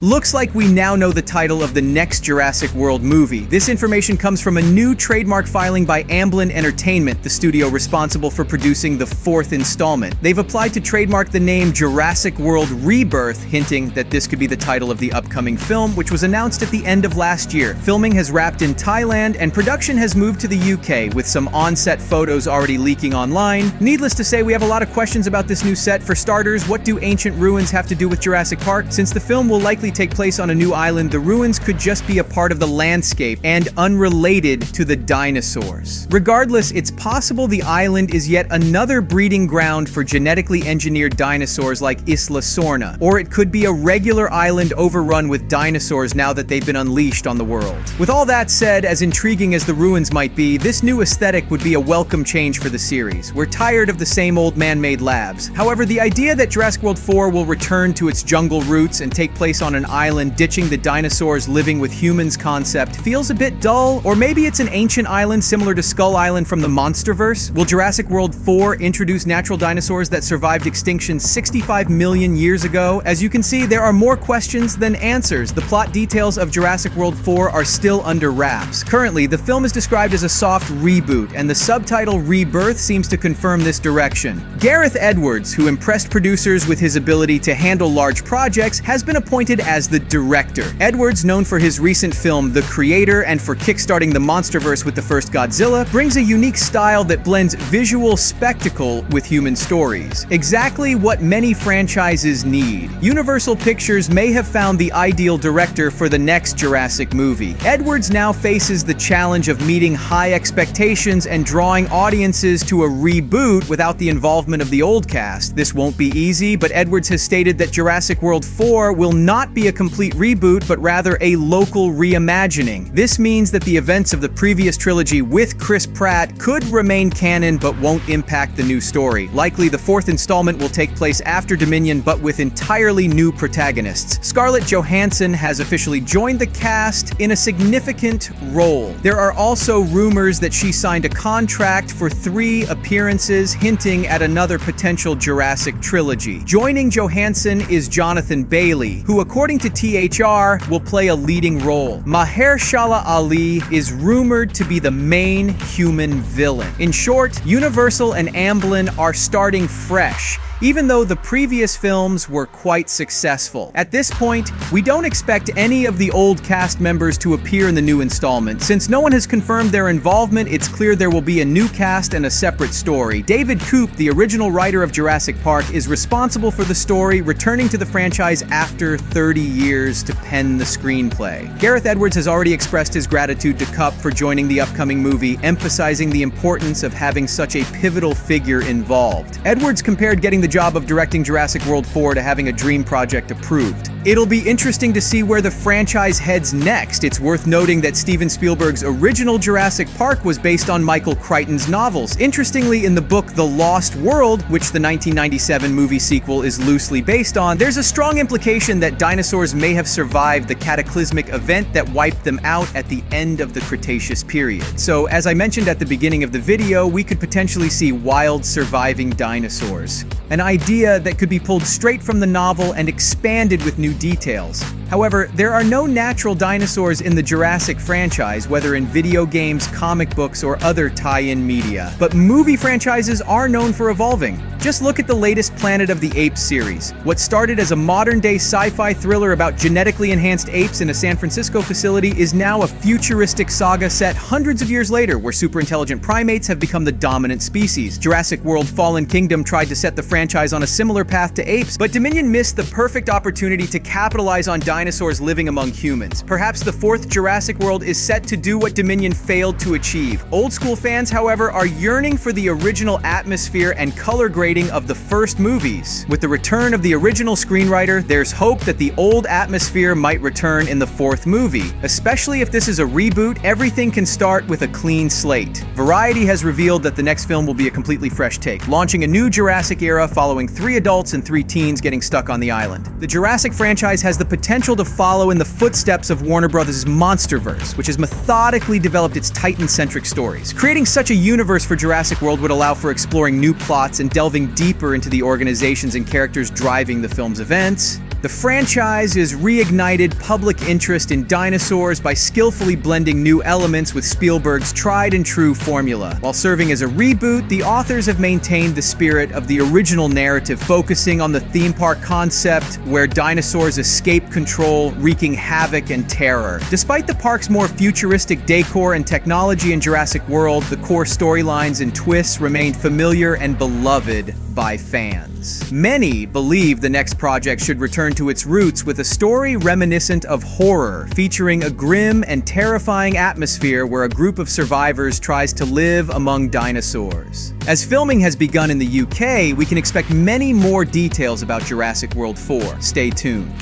Looks like we now know the title of the next Jurassic World movie. This information comes from a new trademark filing by Amblin Entertainment, the studio responsible for producing the fourth installment. They've applied to trademark the name Jurassic World Rebirth, hinting that this could be the title of the upcoming film, which was announced at the end of last year. Filming has wrapped in Thailand, and production has moved to the UK, with some on-set photos already leaking online. Needless to say, we have a lot of questions about this new set. For starters, what do ancient ruins have to do with Jurassic Park? Since the film will likely take place on a new island, the ruins could just be a part of the landscape and unrelated to the dinosaurs. Regardless, it's possible the island is yet another breeding ground for genetically engineered dinosaurs like Isla Sorna, or it could be a regular island overrun with dinosaurs now that they've been unleashed on the world. With all that said, as intriguing as the ruins might be, this new aesthetic would be a welcome change for the series. We're tired of the same old man-made labs. However, the idea that Jurassic World 4 will return to its jungle roots and take place on an island ditching the dinosaurs living with humans concept feels a bit dull, or maybe it's an ancient island similar to Skull Island from the Monsterverse. Will Jurassic World 4 introduce natural dinosaurs that survived extinction 65 million years ago? As you can see, there are more questions than answers. The plot details of Jurassic World 4 are still under wraps. Currently, the film is described as a soft reboot, and the subtitle Rebirth seems to confirm this direction. Gareth Edwards, who impressed producers with his ability to handle large projects, has been appointed as the director. Edwards, known for his recent film The Creator and for kickstarting the Monsterverse with the first Godzilla, brings a unique style that blends visual spectacle with human stories. Exactly what many franchises need. Universal Pictures may have found the ideal director for the next Jurassic movie. Edwards now faces the challenge of meeting high expectations and drawing audiences to a reboot without the involvement of the old cast. This won't be easy, but Edwards has stated that Jurassic World 4 will not be a complete reboot, but rather a local reimagining. This means that the events of the previous trilogy with Chris Pratt could remain canon but won't impact the new story. Likely, the fourth installment will take place after Dominion, but with entirely new protagonists. Scarlett Johansson has officially joined the cast in a significant role. There are also rumors that she signed a contract for 3 appearances, hinting at another potential Jurassic trilogy. Joining Johansson is Jonathan Bailey, who, according to THR, will play a leading role. Mahershala Ali is rumored to be the main human villain. In short, Universal and Amblin are starting fresh, even though the previous films were quite successful. At this point, we don't expect any of the old cast members to appear in the new installment. Since no one has confirmed their involvement, it's clear there will be a new cast and a separate story. David Koepp, the original writer of Jurassic Park, is responsible for the story, returning to the franchise after 30 years to pen the screenplay. Gareth Edwards has already expressed his gratitude to Koepp for joining the upcoming movie, emphasizing the importance of having such a pivotal figure involved. Edwards compared getting the job of directing Jurassic World 4 to having a dream project approved. It'll be interesting to see where the franchise heads next. It's worth noting that Steven Spielberg's original Jurassic Park was based on Michael Crichton's novels. Interestingly, in the book The Lost World, which the 1997 movie sequel is loosely based on, there's a strong implication that dinosaurs may have survived the cataclysmic event that wiped them out at the end of the Cretaceous period. So, as I mentioned at the beginning of the video, we could potentially see wild surviving dinosaurs. An idea that could be pulled straight from the novel and expanded with new details. However, there are no natural dinosaurs in the Jurassic franchise, whether in video games, comic books, or other tie-in media. But movie franchises are known for evolving. Just look at the latest Planet of the Apes series. What started as a modern-day sci-fi thriller about genetically enhanced apes in a San Francisco facility is now a futuristic saga set hundreds of years later, where super-intelligent primates have become the dominant species. Jurassic World Fallen Kingdom tried to set the franchise on a similar path to apes, but Dominion missed the perfect opportunity to capitalize on dinosaurs living among humans. Perhaps the fourth Jurassic World is set to do what Dominion failed to achieve. Old school fans, however, are yearning for the original atmosphere and color grading of the first movies. With the return of the original screenwriter, there's hope that the old atmosphere might return in the fourth movie. Especially if this is a reboot, everything can start with a clean slate. Variety has revealed that the next film will be a completely fresh take, launching a new Jurassic era following 3 adults and 3 teens getting stuck on the island. The Jurassic franchise has the potential potential to follow in the footsteps of Warner Bros.' Monsterverse, which has methodically developed its Titan-centric stories. Creating such a universe for Jurassic World would allow for exploring new plots and delving deeper into the organizations and characters driving the film's events. The franchise has reignited public interest in dinosaurs by skillfully blending new elements with Spielberg's tried-and-true formula. While serving as a reboot, the authors have maintained the spirit of the original narrative, focusing on the theme park concept where dinosaurs escape control, wreaking havoc and terror. Despite the park's more futuristic decor and technology in Jurassic World, the core storylines and twists remain familiar and beloved by fans. Many believe the next project should return to its roots with a story reminiscent of horror, featuring a grim and terrifying atmosphere where a group of survivors tries to live among dinosaurs. As filming has begun in the UK, we can expect many more details about Jurassic World 4. Stay tuned.